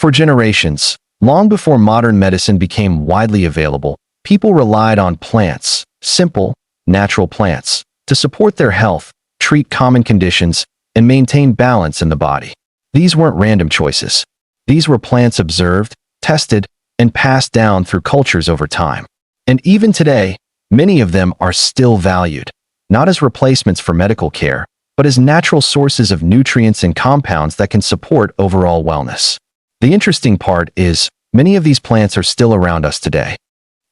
For generations, long before modern medicine became widely available, people relied on plants, simple, natural plants, to support their health, treat common conditions, and maintain balance in the body. These weren't random choices. These were plants observed, tested, and passed down through cultures over time. And even today, many of them are still valued, not as replacements for medical care, but as natural sources of nutrients and compounds that can support overall wellness. The interesting part is, many of these plants are still around us today.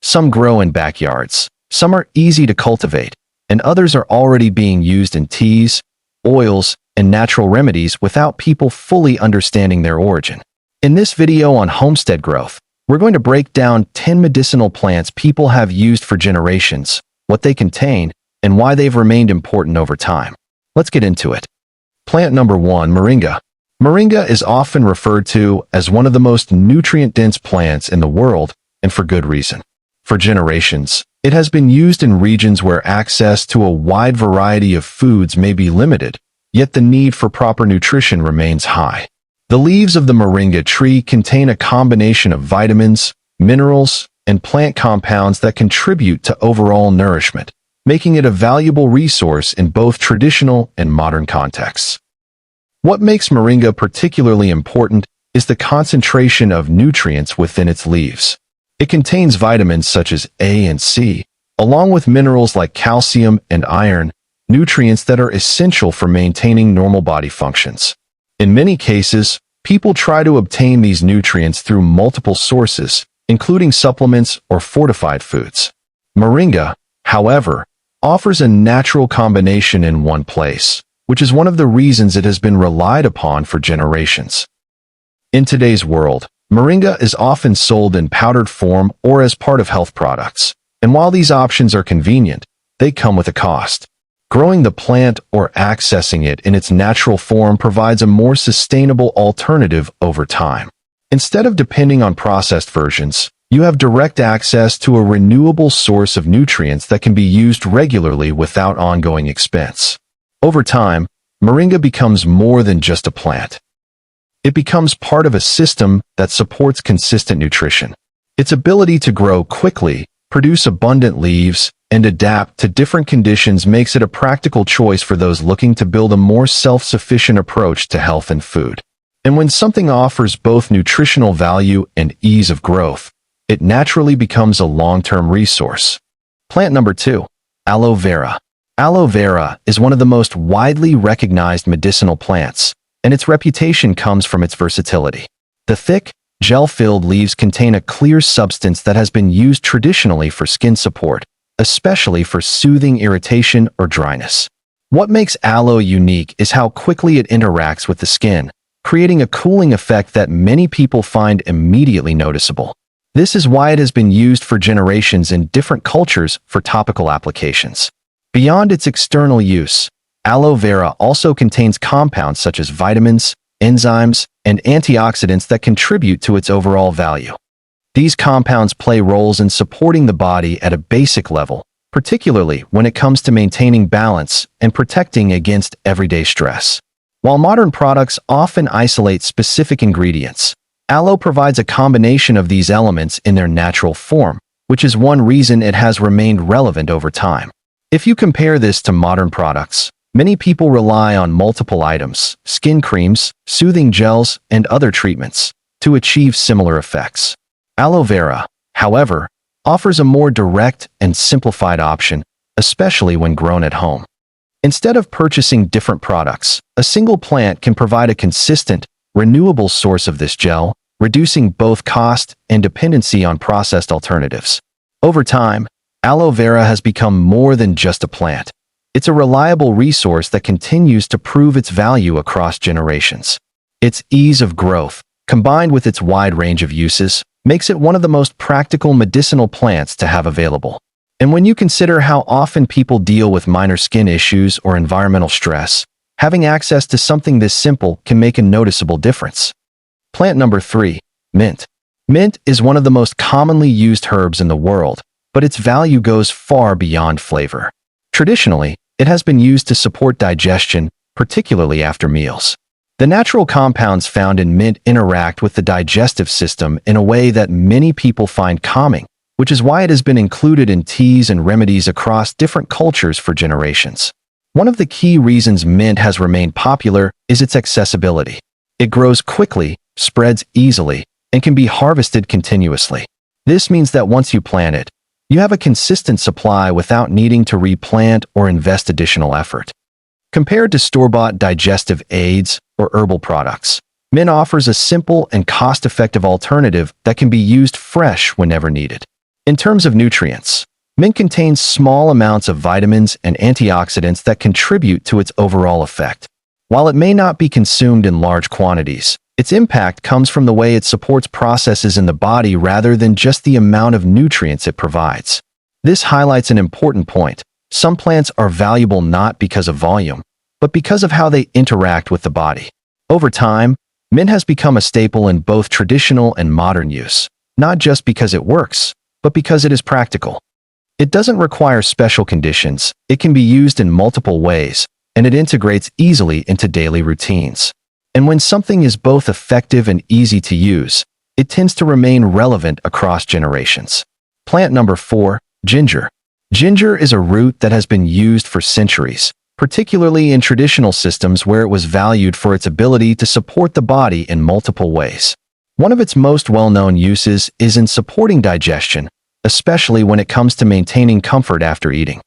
Some grow in backyards, some are easy to cultivate, and others are already being used in teas, oils, and natural remedies without people fully understanding their origin. In this video on HomeStead Growth, we're going to break down 10 medicinal plants people have used for generations, what they contain, and why they've remained important over time. Let's get into it. Plant number 1, Moringa. Moringa is often referred to as one of the most nutrient-dense plants in the world, and for good reason. For generations, it has been used in regions where access to a wide variety of foods may be limited, yet the need for proper nutrition remains high. The leaves of the Moringa tree contain a combination of vitamins, minerals, and plant compounds that contribute to overall nourishment, making it a valuable resource in both traditional and modern contexts. What makes Moringa particularly important is the concentration of nutrients within its leaves. It contains vitamins such as A and C, along with minerals like calcium and iron, nutrients that are essential for maintaining normal body functions. In many cases, people try to obtain these nutrients through multiple sources, including supplements or fortified foods. Moringa, however, offers a natural combination in one place, which is one of the reasons it has been relied upon for generations. In today's world, Moringa is often sold in powdered form or as part of health products, and while these options are convenient, they come with a cost. Growing the plant or accessing it in its natural form provides a more sustainable alternative over time. Instead of depending on processed versions, you have direct access to a renewable source of nutrients that can be used regularly without ongoing expense. Over time, Moringa becomes more than just a plant. It becomes part of a system that supports consistent nutrition. Its ability to grow quickly, produce abundant leaves, and adapt to different conditions makes it a practical choice for those looking to build a more self-sufficient approach to health and food. And when something offers both nutritional value and ease of growth, it naturally becomes a long-term resource. Plant number 2, Aloe vera. Aloe vera is one of the most widely recognized medicinal plants, and its reputation comes from its versatility. The thick, gel-filled leaves contain a clear substance that has been used traditionally for skin support, especially for soothing irritation or dryness. What makes aloe unique is how quickly it interacts with the skin, creating a cooling effect that many people find immediately noticeable. This is why it has been used for generations in different cultures for topical applications. Beyond its external use, aloe vera also contains compounds such as vitamins, enzymes, and antioxidants that contribute to its overall value. These compounds play roles in supporting the body at a basic level, particularly when it comes to maintaining balance and protecting against everyday stress. While modern products often isolate specific ingredients, aloe provides a combination of these elements in their natural form, which is one reason it has remained relevant over time. If you compare this to modern products, many people rely on multiple items, skin creams, soothing gels, and other treatments, to achieve similar effects. Aloe vera, however, offers a more direct and simplified option, especially when grown at home. Instead of purchasing different products, a single plant can provide a consistent, renewable source of this gel, reducing both cost and dependency on processed alternatives. Over time, aloe vera has become more than just a plant. It's a reliable resource that continues to prove its value across generations. Its ease of growth, combined with its wide range of uses, makes it one of the most practical medicinal plants to have available. And when you consider how often people deal with minor skin issues or environmental stress, having access to something this simple can make a noticeable difference. Plant number 3, mint. Mint is one of the most commonly used herbs in the world, but its value goes far beyond flavor. Traditionally, it has been used to support digestion, particularly after meals. The natural compounds found in mint interact with the digestive system in a way that many people find calming, which is why it has been included in teas and remedies across different cultures for generations. One of the key reasons mint has remained popular is its accessibility. It grows quickly, spreads easily, and can be harvested continuously. This means that once you plant it, you have a consistent supply without needing to replant or invest additional effort. Compared to store-bought digestive aids or herbal products, mint offers a simple and cost-effective alternative that can be used fresh whenever needed. In terms of nutrients, mint contains small amounts of vitamins and antioxidants that contribute to its overall effect. While it may not be consumed in large quantities, its impact comes from the way it supports processes in the body rather than just the amount of nutrients it provides. This highlights an important point. Some plants are valuable not because of volume, but because of how they interact with the body. Over time, mint has become a staple in both traditional and modern use, not just because it works, but because it is practical. It doesn't require special conditions, it can be used in multiple ways, and it integrates easily into daily routines. And when something is both effective and easy to use, it tends to remain relevant across generations. Plant number 4, ginger. Ginger is a root that has been used for centuries, particularly in traditional systems where it was valued for its ability to support the body in multiple ways. One of its most well-known uses is in supporting digestion, especially when it comes to maintaining comfort after eating.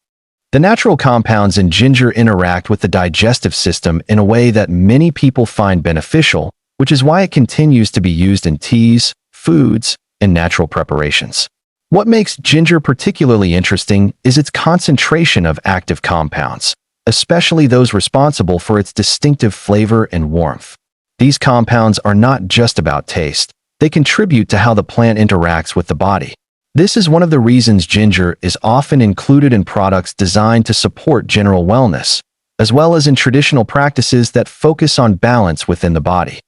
The natural compounds in ginger interact with the digestive system in a way that many people find beneficial, which is why it continues to be used in teas, foods, and natural preparations. What makes ginger particularly interesting is its concentration of active compounds, especially those responsible for its distinctive flavor and warmth. These compounds are not just about taste, they contribute to how the plant interacts with the body. This is one of the reasons ginger is often included in products designed to support general wellness, as well as in traditional practices that focus on balance within the body.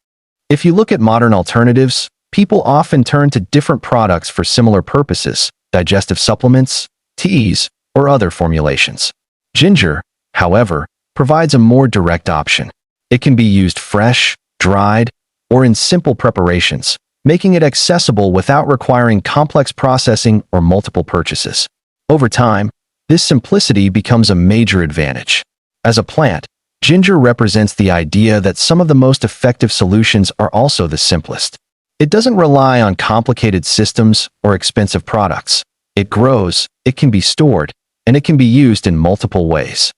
If you look at modern alternatives, people often turn to different products for similar purposes, digestive supplements, teas, or other formulations. Ginger, however, provides a more direct option. It can be used fresh, dried, or in simple preparations, making it accessible without requiring complex processing or multiple purchases. Over time, this simplicity becomes a major advantage. As a plant, ginger represents the idea that some of the most effective solutions are also the simplest. It doesn't rely on complicated systems or expensive products. It grows, it can be stored, and it can be used in multiple ways.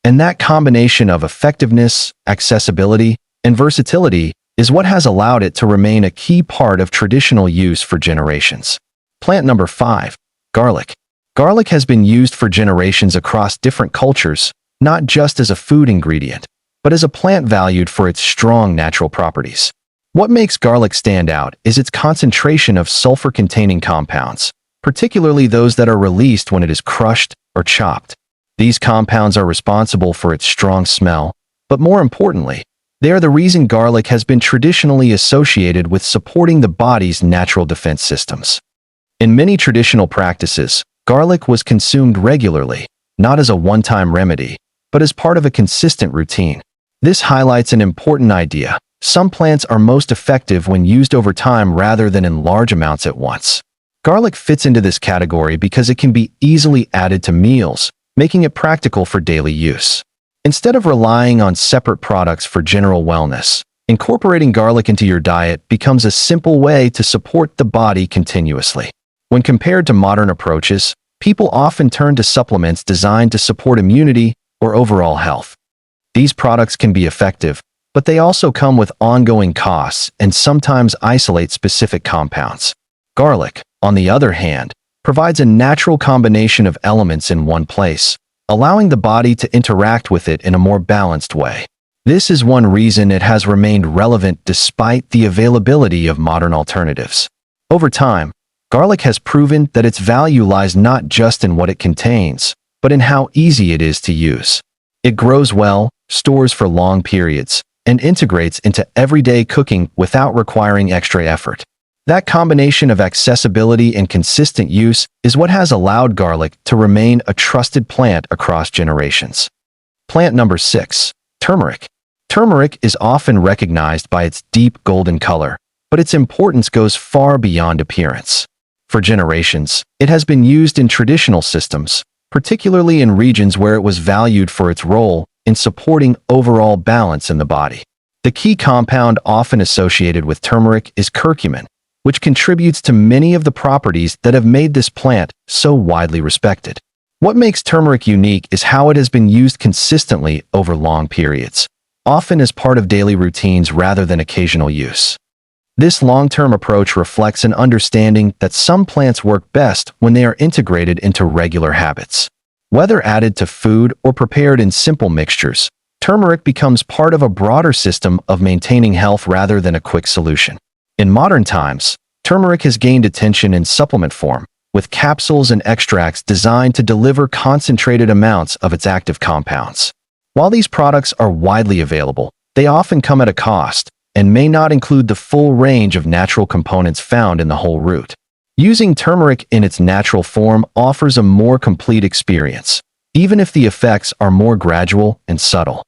And that combination of effectiveness, accessibility, and versatility is what has allowed it to remain a key part of traditional use for generations. Plant number 5, garlic. Garlic has been used for generations across different cultures, not just as a food ingredient, but as a plant valued for its strong natural properties. What makes garlic stand out is its concentration of sulfur-containing compounds, particularly those that are released when it is crushed or chopped. These compounds are responsible for its strong smell, but more importantly, they are the reason garlic has been traditionally associated with supporting the body's natural defense systems. In many traditional practices, garlic was consumed regularly, not as a one-time remedy, but as part of a consistent routine. This highlights an important idea. Some plants are most effective when used over time rather than in large amounts at once. Garlic fits into this category because it can be easily added to meals, making it practical for daily use. Instead of relying on separate products for general wellness, incorporating garlic into your diet becomes a simple way to support the body continuously. When compared to modern approaches, people often turn to supplements designed to support immunity or overall health. These products can be effective, but they also come with ongoing costs and sometimes isolate specific compounds. Garlic, on the other hand, provides a natural combination of elements in one place, allowing the body to interact with it in a more balanced way. This is one reason it has remained relevant despite the availability of modern alternatives. Over time, garlic has proven that its value lies not just in what it contains, but in how easy it is to use. It grows well, stores for long periods, and integrates into everyday cooking without requiring extra effort. That combination of accessibility and consistent use is what has allowed garlic to remain a trusted plant across generations. Plant number 6, turmeric. Turmeric is often recognized by its deep golden color, but its importance goes far beyond appearance. For generations, it has been used in traditional systems, particularly in regions where it was valued for its role in supporting overall balance in the body. The key compound often associated with turmeric is curcumin, which contributes to many of the properties that have made this plant so widely respected. What makes turmeric unique is how it has been used consistently over long periods, often as part of daily routines rather than occasional use. This long-term approach reflects an understanding that some plants work best when they are integrated into regular habits. Whether added to food or prepared in simple mixtures, turmeric becomes part of a broader system of maintaining health rather than a quick solution. In modern times, turmeric has gained attention in supplement form, with capsules and extracts designed to deliver concentrated amounts of its active compounds. While these products are widely available, they often come at a cost and may not include the full range of natural components found in the whole root. Using turmeric in its natural form offers a more complete experience, even if the effects are more gradual and subtle.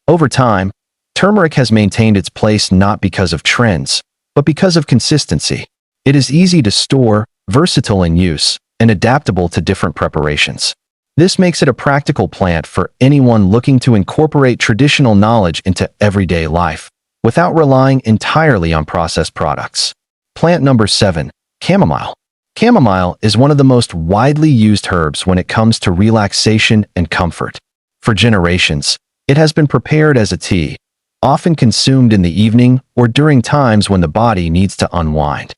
Over time, turmeric has maintained its place not because of trends, but because of consistency. It is easy to store, versatile in use, and adaptable to different preparations. This makes it a practical plant for anyone looking to incorporate traditional knowledge into everyday life, without relying entirely on processed products. Plant number 7, chamomile. Chamomile is one of the most widely used herbs when it comes to relaxation and comfort. For generations, it has been prepared as a tea, often consumed in the evening or during times when the body needs to unwind.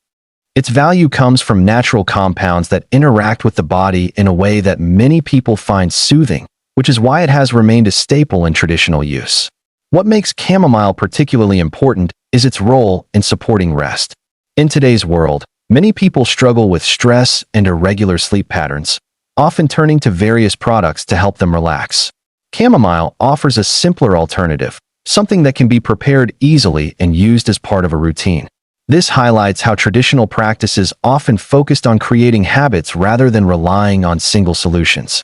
Its value comes from natural compounds that interact with the body in a way that many people find soothing, which is why it has remained a staple in traditional use. What makes chamomile particularly important is its role in supporting rest. In today's world, many people struggle with stress and irregular sleep patterns, often turning to various products to help them relax. Chamomile offers a simpler alternative, something that can be prepared easily and used as part of a routine. This highlights how traditional practices often focused on creating habits rather than relying on single solutions.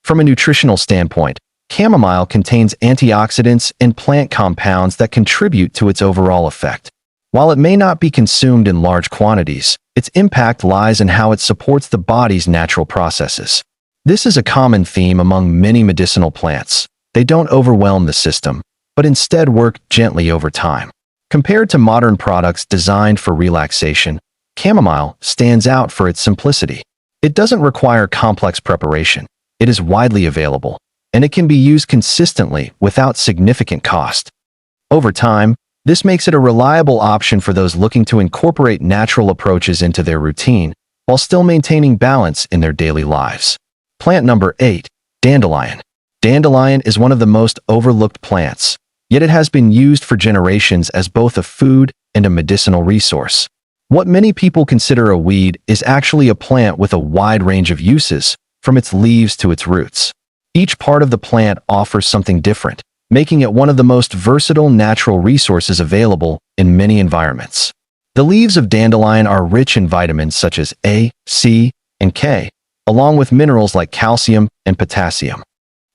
From a nutritional standpoint, chamomile contains antioxidants and plant compounds that contribute to its overall effect. While it may not be consumed in large quantities, its impact lies in how it supports the body's natural processes. This is a common theme among many medicinal plants. They don't overwhelm the system, but instead work gently over time. Compared to modern products designed for relaxation, chamomile stands out for its simplicity. It doesn't require complex preparation. It is widely available, and it can be used consistently without significant cost. Over time, this makes it a reliable option for those looking to incorporate natural approaches into their routine while still maintaining balance in their daily lives. Plant number 8, dandelion. Dandelion is one of the most overlooked plants, yet it has been used for generations as both a food and a medicinal resource. What many people consider a weed is actually a plant with a wide range of uses, from its leaves to its roots. Each part of the plant offers something different, making it one of the most versatile natural resources available in many environments. The leaves of dandelion are rich in vitamins such as A, C, and K, along with minerals like calcium and potassium.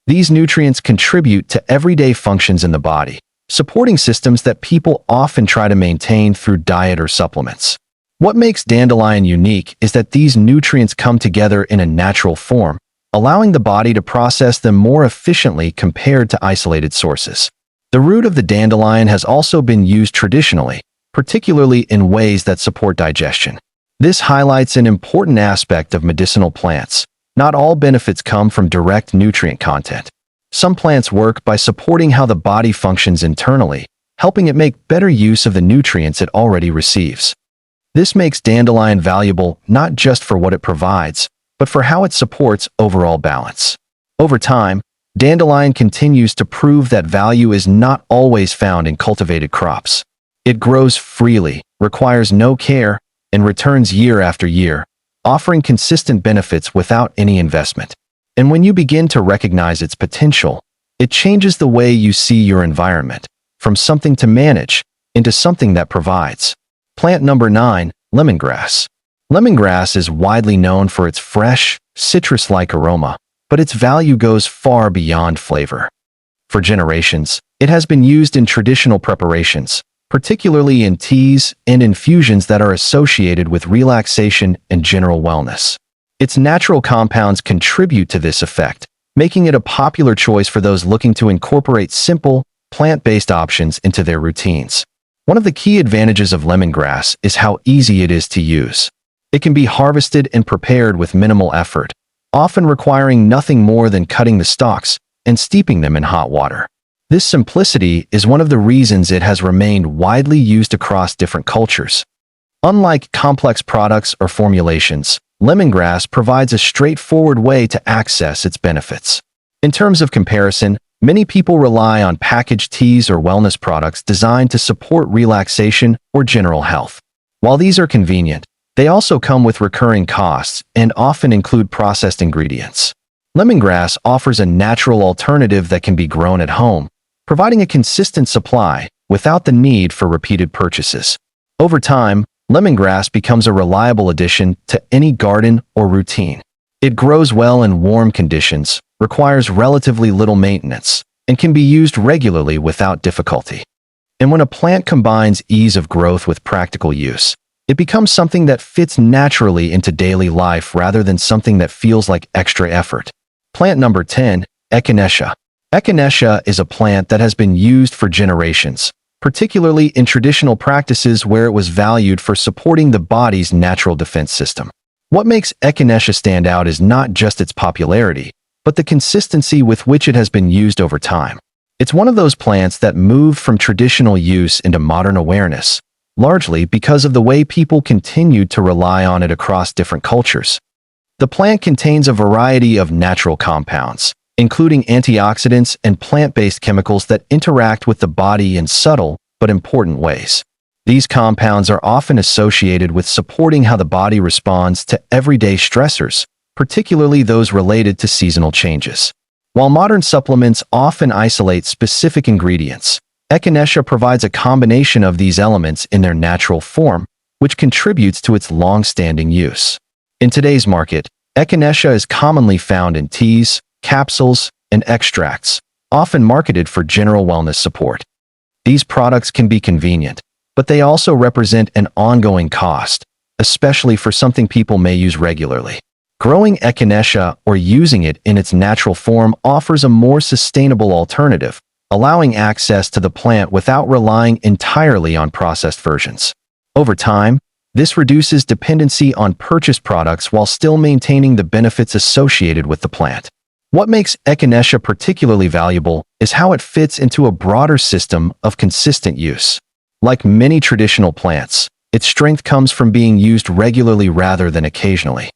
These nutrients contribute to everyday functions in the body, supporting systems that people often try to maintain through diet or supplements. What makes dandelion unique is that these nutrients come together in a natural form, allowing the body to process them more efficiently compared to isolated sources. The root of the dandelion has also been used traditionally, particularly in ways that support digestion. This highlights an important aspect of medicinal plants. Not all benefits come from direct nutrient content. Some plants work by supporting how the body functions internally, helping it make better use of the nutrients it already receives. This makes dandelion valuable not just for what it provides, but for how it supports overall balance. Over time, dandelion continues to prove that value is not always found in cultivated crops. It grows freely, requires no care, and returns year after year, offering consistent benefits without any investment. And when you begin to recognize its potential, it changes the way you see your environment, from something to manage into something that provides. Plant number 9, lemongrass. Lemongrass is widely known for its fresh, citrus-like aroma, but its value goes far beyond flavor. For generations, it has been used in traditional preparations, particularly in teas and infusions that are associated with relaxation and general wellness. Its natural compounds contribute to this effect, making it a popular choice for those looking to incorporate simple, plant-based options into their routines. One of the key advantages of lemongrass is how easy it is to use. It can be harvested and prepared with minimal effort, often requiring nothing more than cutting the stalks and steeping them in hot water. This simplicity is one of the reasons it has remained widely used across different cultures. Unlike complex products or formulations, lemongrass provides a straightforward way to access its benefits. In terms of comparison, many people rely on packaged teas or wellness products designed to support relaxation or general health. While these are convenient, they also come with recurring costs and often include processed ingredients. Lemongrass offers a natural alternative that can be grown at home, providing a consistent supply without the need for repeated purchases. Over time, lemongrass becomes a reliable addition to any garden or routine. It grows well in warm conditions, requires relatively little maintenance, and can be used regularly without difficulty. And when a plant combines ease of growth with practical use, it becomes something that fits naturally into daily life rather than something that feels like extra effort. Plant number 10, Echinacea. Echinacea is a plant that has been used for generations, particularly in traditional practices where it was valued for supporting the body's natural defense system. What makes Echinacea stand out is not just its popularity, but the consistency with which it has been used over time. It's one of those plants that moved from traditional use into modern awareness, largely because of the way people continued to rely on it across different cultures. The plant contains a variety of natural compounds, including antioxidants and plant-based chemicals that interact with the body in subtle but important ways. These compounds are often associated with supporting how the body responds to everyday stressors, particularly those related to seasonal changes. While modern supplements often isolate specific ingredients, Echinacea provides a combination of these elements in their natural form, which contributes to its long-standing use. In today's market, Echinacea is commonly found in teas, capsules, and extracts, often marketed for general wellness support. These products can be convenient, but they also represent an ongoing cost, especially for something people may use regularly. Growing Echinacea or using it in its natural form offers a more sustainable alternative, allowing access to the plant without relying entirely on processed versions. Over time, this reduces dependency on purchased products while still maintaining the benefits associated with the plant. What makes Echinacea particularly valuable is how it fits into a broader system of consistent use. Like many traditional plants, its strength comes from being used regularly rather than occasionally.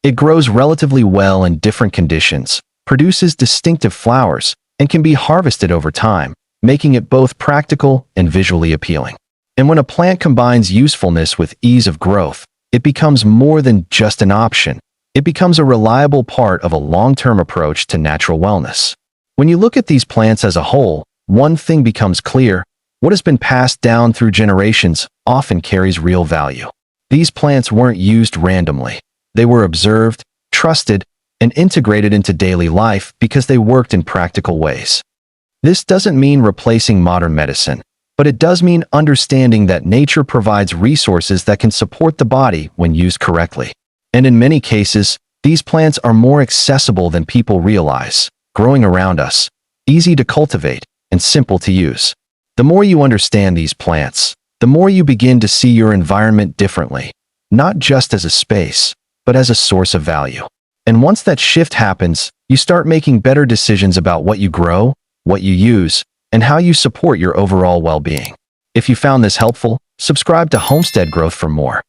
It grows relatively well in different conditions, produces distinctive flowers, and can be harvested over time, making it both practical and visually appealing. And when a plant combines usefulness with ease of growth, it becomes more than just an option. It becomes a reliable part of a long-term approach to natural wellness. When you look at these plants as a whole, one thing becomes clear: what has been passed down through generations often carries real value. These plants weren't used randomly. They were observed, trusted, and integrated into daily life because they worked in practical ways. This doesn't mean replacing modern medicine, but it does mean understanding that nature provides resources that can support the body when used correctly. And in many cases, these plants are more accessible than people realize, growing around us, easy to cultivate, and simple to use. The more you understand these plants, the more you begin to see your environment differently, not just as a space, but as a source of value. And once that shift happens, you start making better decisions about what you grow, what you use, and how you support your overall well-being. If you found this helpful, subscribe to HomeStead Growth for more.